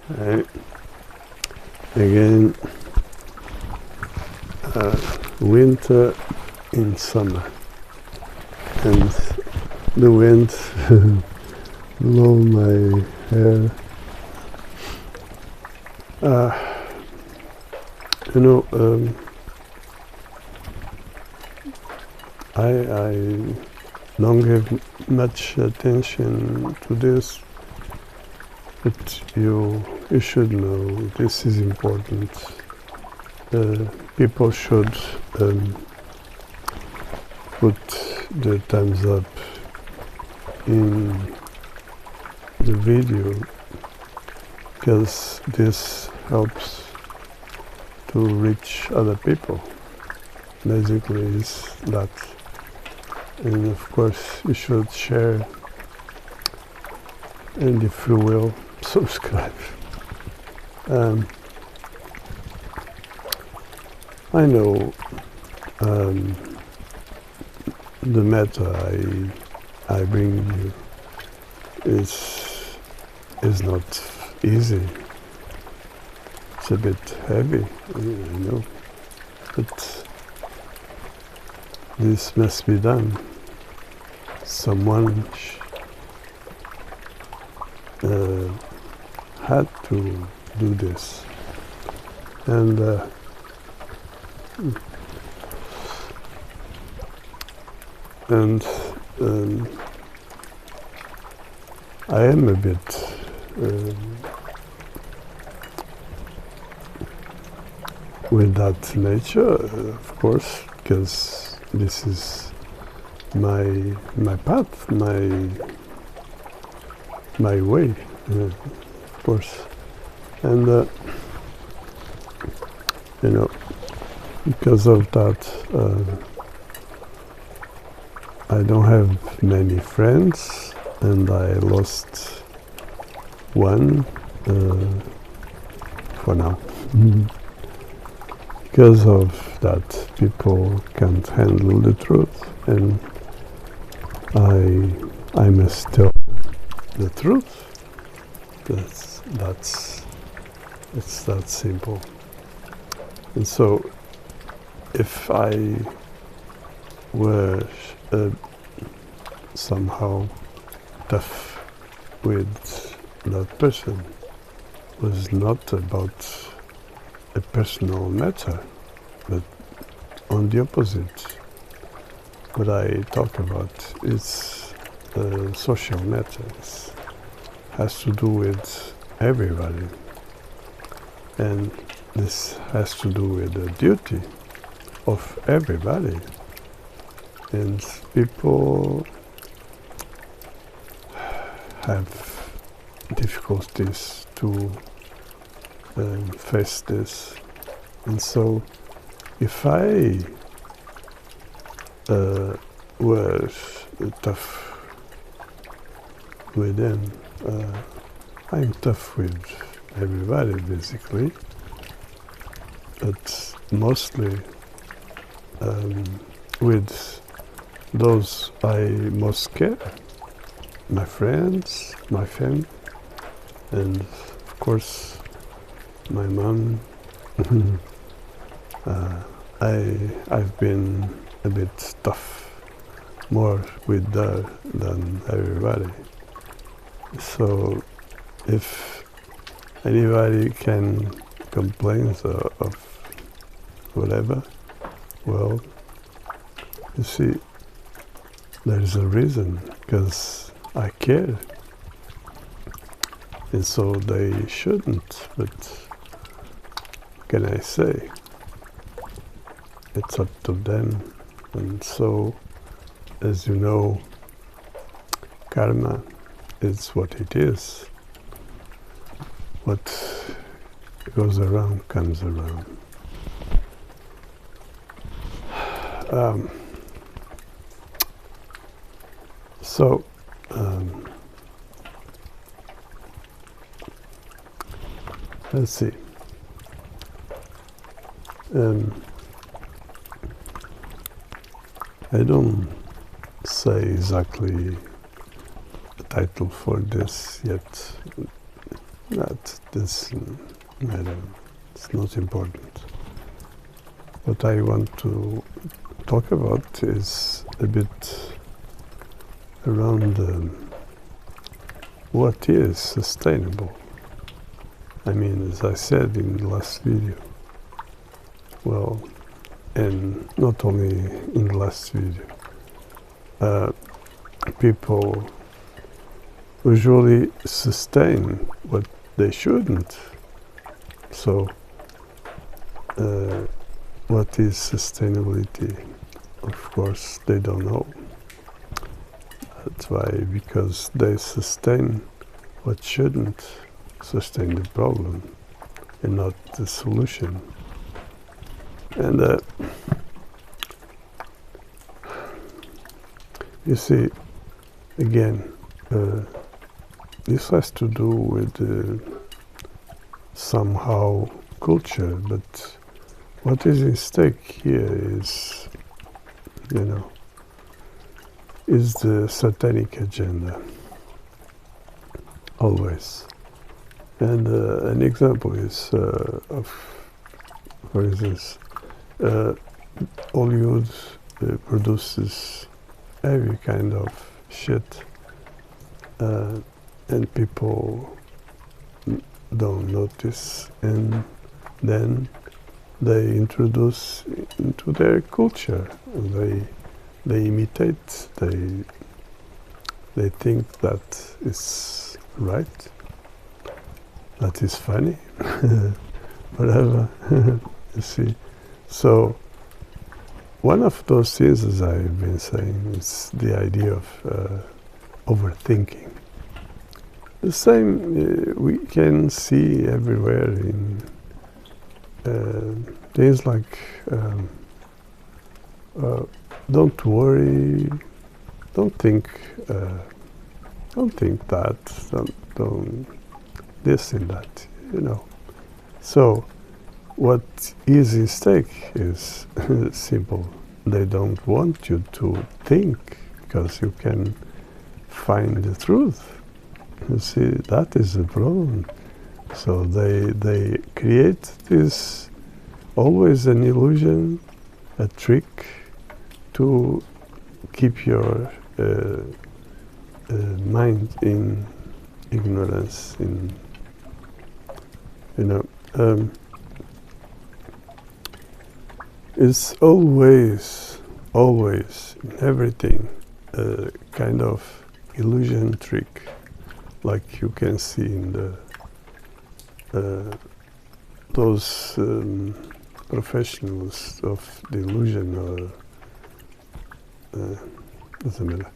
I, again, winter in summer, and the wind blow my hair. You know, I don't give much attention to this, but you should know this is important. People should put the thumbs up in the video, because this helps to reach other people. Basically is that. And of course you should share, and if you will, subscribe. I know the matter I bring you is not easy. It's a bit heavy, I know, but this must be done. Someone had to do this, and I am a bit with that nature, of course, because this is my path, my way, of course, and you know, because of that, I don't have many friends, and I lost one for now. Because of that, people can't handle the truth, and I must tell the truth. It's that simple. And so, if I were somehow tough with that person, was not about a personal matter, but on the opposite. What I talk about is social matters, has to do with everybody, and this has to do with the duty of everybody. And people have difficulties to face this, and so if I were tough with them, I'm tough with everybody basically, but mostly with those I most care, my friends, my family, and of course my mom. I've been a bit tough, more with her than everybody. So if anybody can complain of whatever, well, you see, there's a reason, because I care. And so they shouldn't, but what can I say? It's up to them. And so, as you know, karma is what it is. What goes around comes around. So, let's see. I don't say exactly the title for this yet. That doesn't matter. It's not important. What I want to talk about is a bit around what is sustainable. I mean, as I said in the last video, well, and not only in the last video, people usually sustain what they shouldn't. So, what is sustainability? Of course, they don't know. That's why, because they sustain what shouldn't sustain the problem and not the solution. And you see, again, this has to do with somehow culture, but what is at stake here is, is the satanic agenda, always. And an example is for instance, Hollywood produces every kind of shit, and people don't notice, and then they introduce into their culture. They imitate. They think that is right. That is funny, whatever. You see. So one of those things, as I've been saying, is the idea of overthinking. The same we can see everywhere in things like don't worry, don't think that, don't this and that, So what is at stake is simple. They don't want you to think, because you can find the truth. You see, that is the problem. So they create this, always an illusion, a trick to keep your mind in ignorance, it's always in everything a kind of illusion trick, like you can see in those professionals of the illusion, or doesn't matter,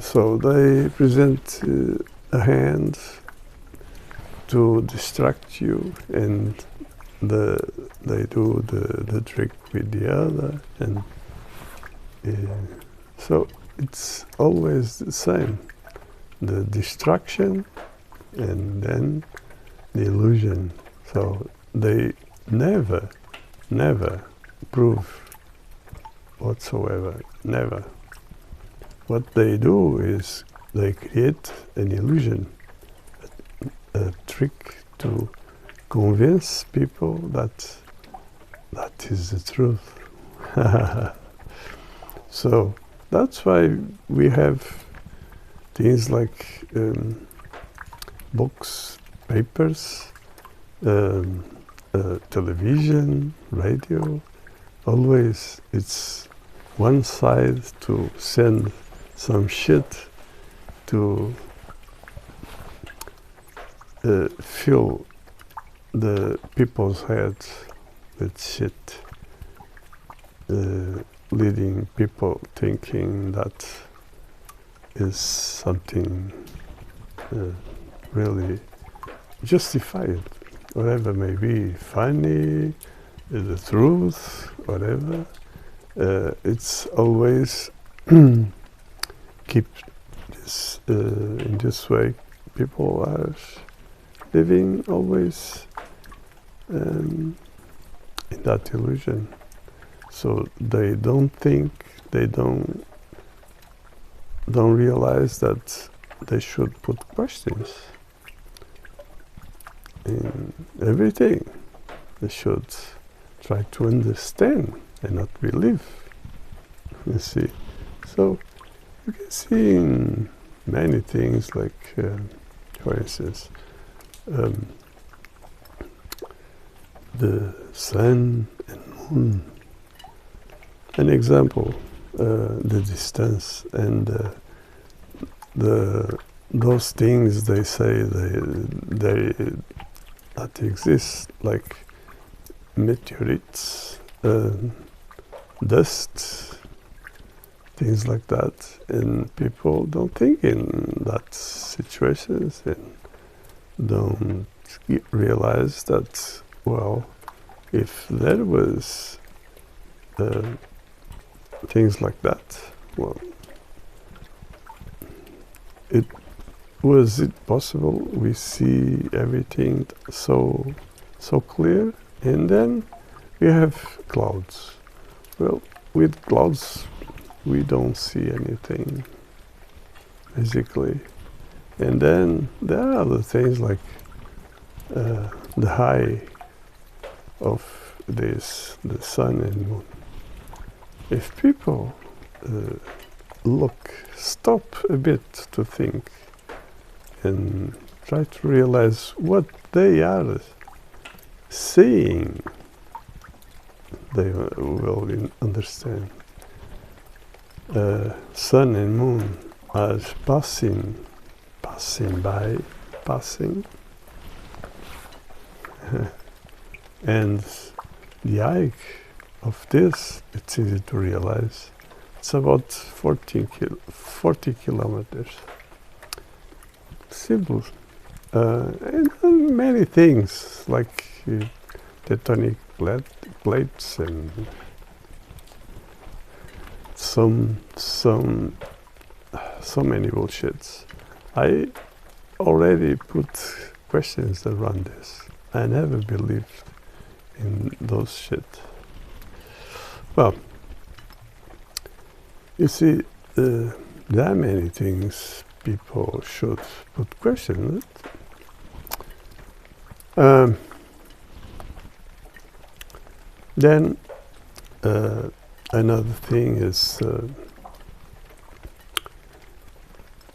So they present a hand to distract you, and they do the trick with the other, and so it's always the same: the distraction and then the illusion. So they never prove whatsoever, never. What they do is they create an illusion, a trick to convince people that is the truth. So that's why we have things like books, papers, television, radio. Always it's one side to send some shit to fill the people's heads with shit, leading people thinking that is something really justified, whatever may be, funny, the truth, whatever. It's always keep this in this way. People are living always in that illusion. So they don't think, they don't realize that they should put questions. in everything. They should try to understand and not believe. You see, so you can see in many things, like, for instance, the sun and moon. An example, the distance and those things they say they that exist, like meteorites, dust, things like that, and people don't think in that situations and don't realize that, well, if there was things like that, well, was it possible we see everything so clear? And then we have clouds. Well, with clouds we don't see anything basically. And then there are other things, like the high of this, the sun and moon. If people stop a bit to think and try to realize what they are seeing, they will understand. Sun and moon are passing by, and the height of this, it's easy to realize, it's about 40 kilometers. Simple. And many things, like tectonic plates and so many bullshits. I already put questions around this. I never believed in those shit. Well, you see, there are many things people should put questions. Then another thing is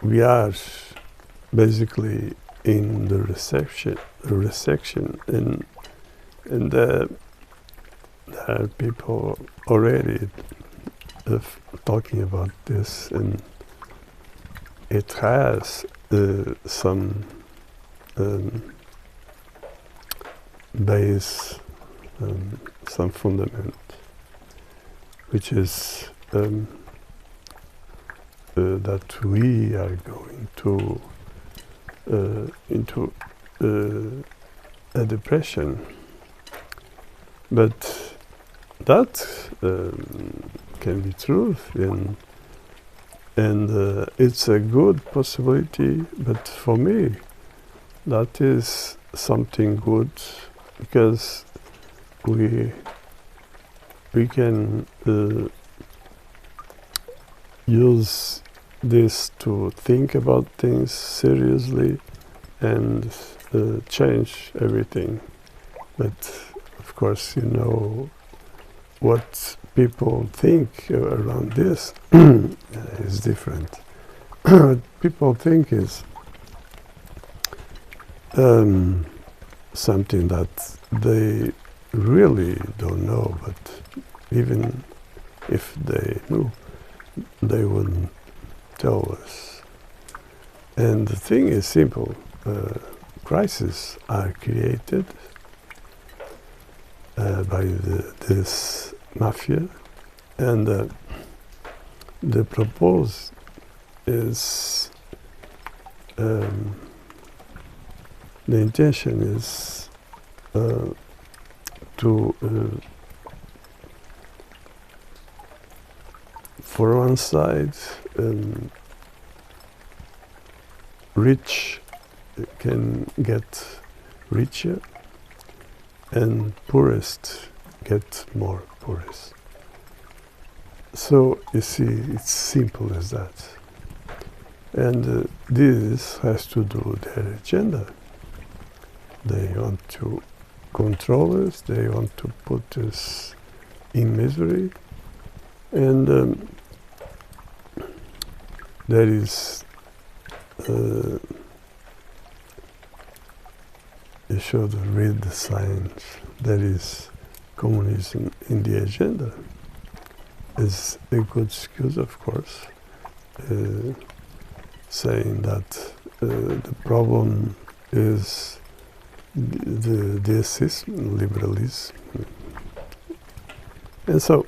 we are basically in the recession, and there are people already talking about this, and it has some base, some fundament, which is that we are going to into a depression, but that can be true, and it's a good possibility. But for me, that is something good, because we can use this to think about things seriously and change everything. But of course, you know what people think around this is different. What people think is something that they really don't know, but even if they knew, they wouldn't tell us. And the thing is simple. Crises are created by this mafia, and the proposed is the intention is to for one side, rich can get richer, and poorest get more poorest. So you see, it's simple as that. And this has to do with their agenda. They want to control us, they want to put us in misery, and there is, you should read the signs. There is communism in the agenda. Is a good excuse, of course, saying that the problem is the system, liberalism. And so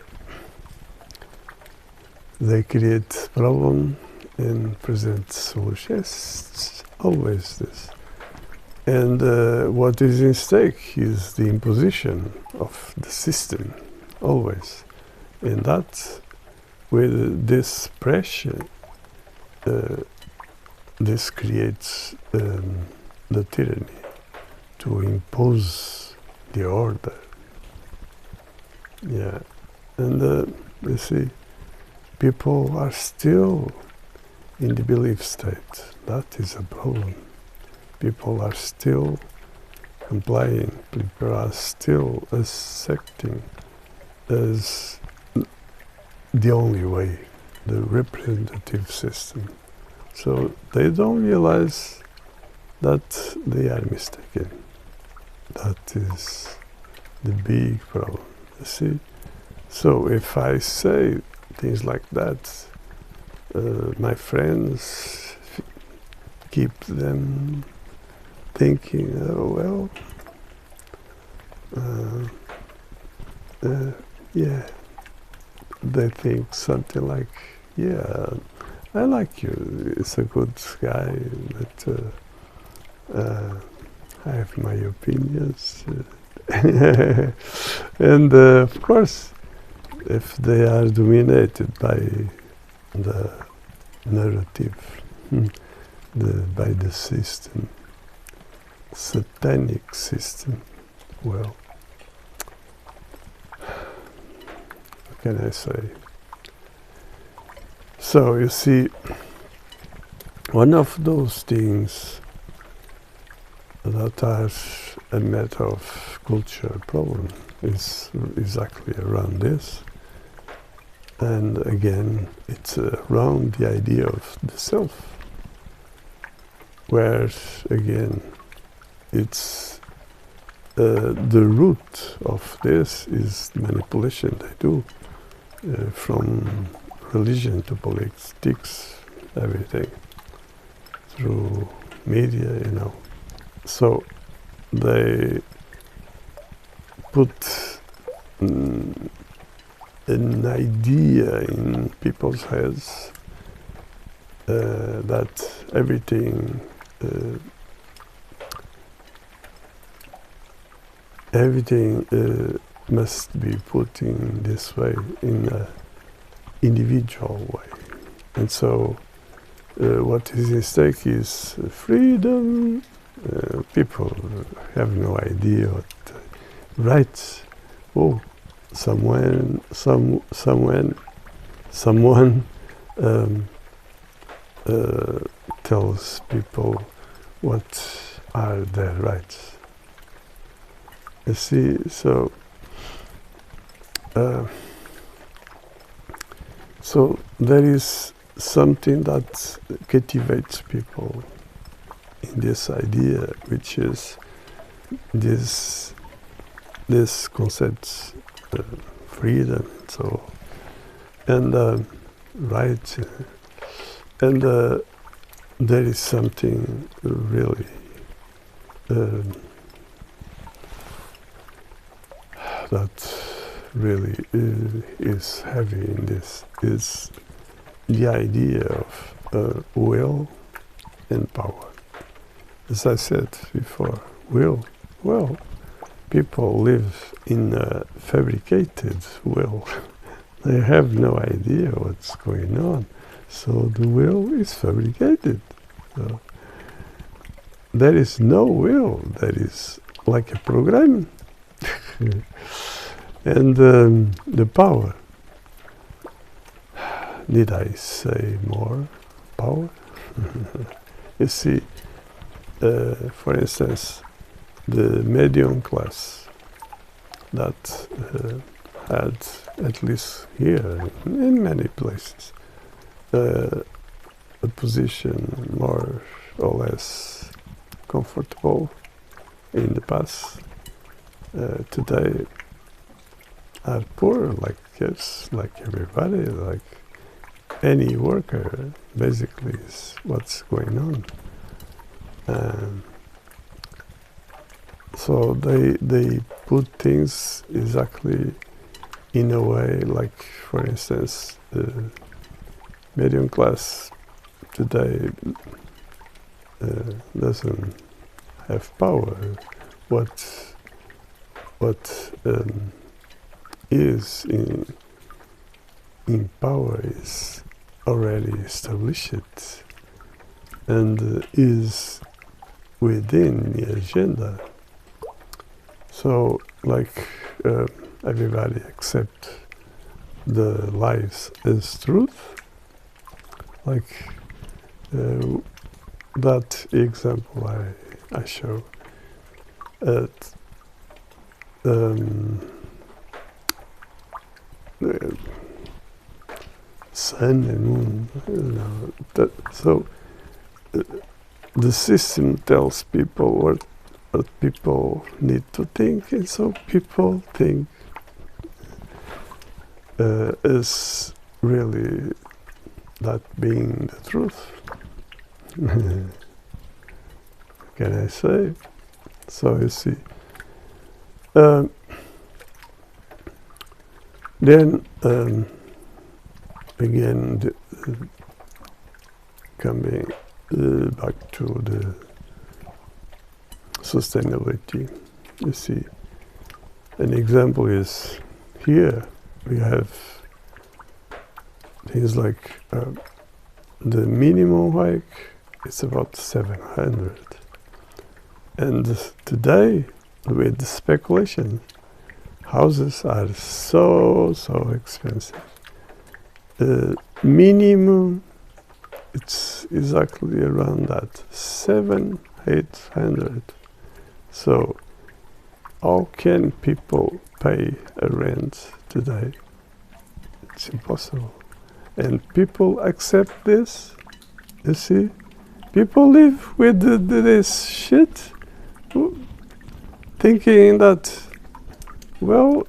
they create problem and present solutions. Always this. And what is in stake is the imposition of the system, always. And that, with this pressure, this creates the tyranny to impose the order. Yeah, and you see, people are still in the belief state. That is a problem. People are still complying. People are still accepting as the only way, the representative system. So they don't realize that they are mistaken. That is the big problem, you see. So if I say things like that, my friends keep them thinking, oh well, yeah, they think something like, yeah, I like you, it's a good guy, but I have my opinions. And of course, if they are dominated by the narrative, by the system, satanic system, well, what can I say? So you see, one of those things that are a matter of culture problem is exactly around this. And again, it's around the idea of the self, where again, it's the root of this is manipulation they do, from religion to politics, everything, through media, you know. So they put an idea in people's heads that everything must be put in this way, in an individual way. And so what is at stake is freedom. People have no idea what rights. Oh, someone tells people what are their rights. You see, so so there is something that captivates people in this idea, which is this concept, freedom, and so, and rights, and there is something really that really is heavy in this, is the idea of will and power. As I said before, will, well, people live in a fabricated will. They have no idea what's going on. So the will is fabricated. So there is no will. That is like a program. And the power. Did I say more power? You see, for instance, the medium class that had, at least here, in many places, a position more or less comfortable in the past, today are poor, like yes, like everybody, like any worker, basically is what's going on. So they put things exactly in a way, like for instance, the medium class today doesn't have power. What is in power is already established and is within the agenda. So, like everybody accept the lies as truth. Like that example I show at sun and moon. So the system tells people what people need to think, and so people think is really that being the truth. Can I say? So you see. Then again, coming back to the sustainability, you see, an example is here we have things like the minimum hike is about 700, and today with the speculation, houses are so expensive. Minimum, it's exactly around that 700-800. So how can people pay a rent today? It's impossible. And people accept this. You see, people live with this shit, thinking that, well,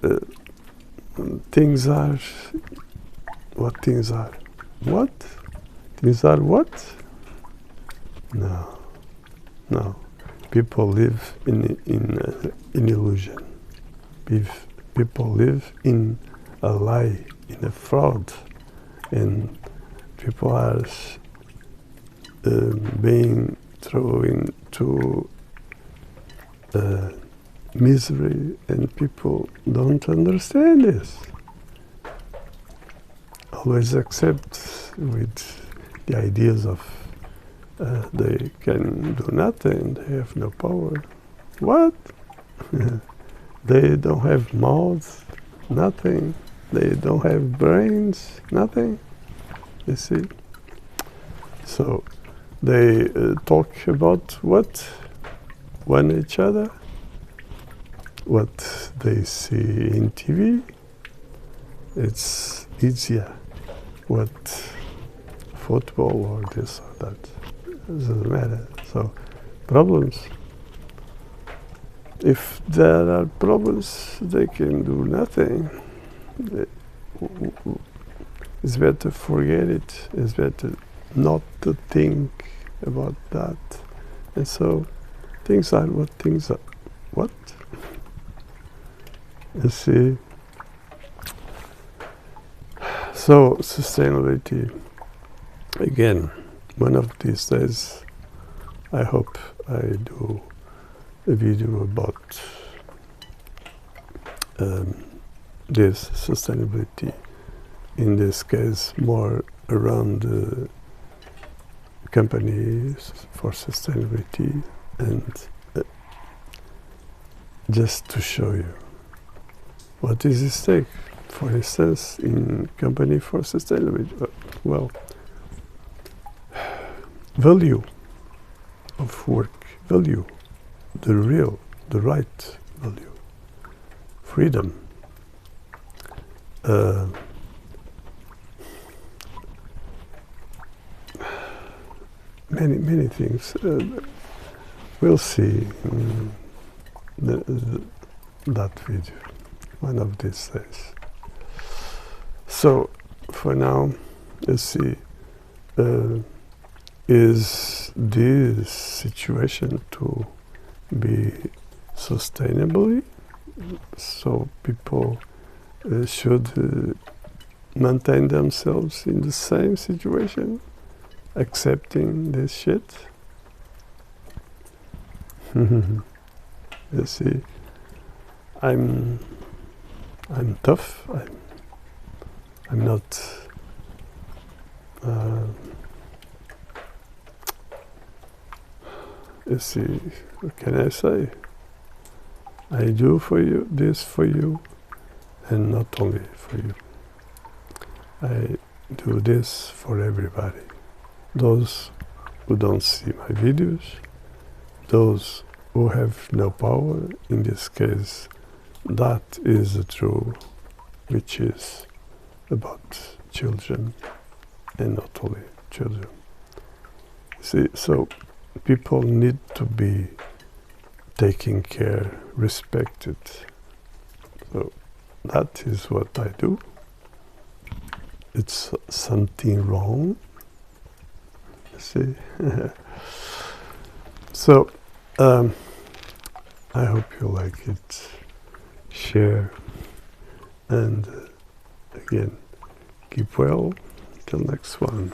things are what things are. What? Things are what? No. People live in illusion. People live in a lie, in a fraud, and people are being thrown into misery, and people don't understand this. Always accept with the ideas of they can do nothing, they have no power. What? They don't have mouths, nothing. They don't have brains, nothing. You see? So they talk about what? One each other, what they see in TV. It's easier. What football or this or that, doesn't matter. So problems. If there are problems, they can do nothing. It's better forget it. It's better not to think about that. And so things are what things are. What? You see? So sustainability, again, one of these days, I hope I do a video about this sustainability, in this case more around the companies for sustainability, and just to show you what is at stake. For instance, in company for sustainability, well, value of work, value, the real the right value, freedom. Many things. We'll see in that video one of these days. So for now, let's see. Is this situation to be sustainable? So people should maintain themselves in the same situation, accepting this shit? You see, I'm tough. I'm not. You see, what can I say? I do for you this for you, and not only for you. I do this for everybody. Those who don't see my videos, those who have no power, in this case, that is the truth, which is about children, and not only children. See, so people need to be taken care, respected. So that is what I do. It's something wrong, you see. So I hope you like it. Share, and again, keep well. Till next one.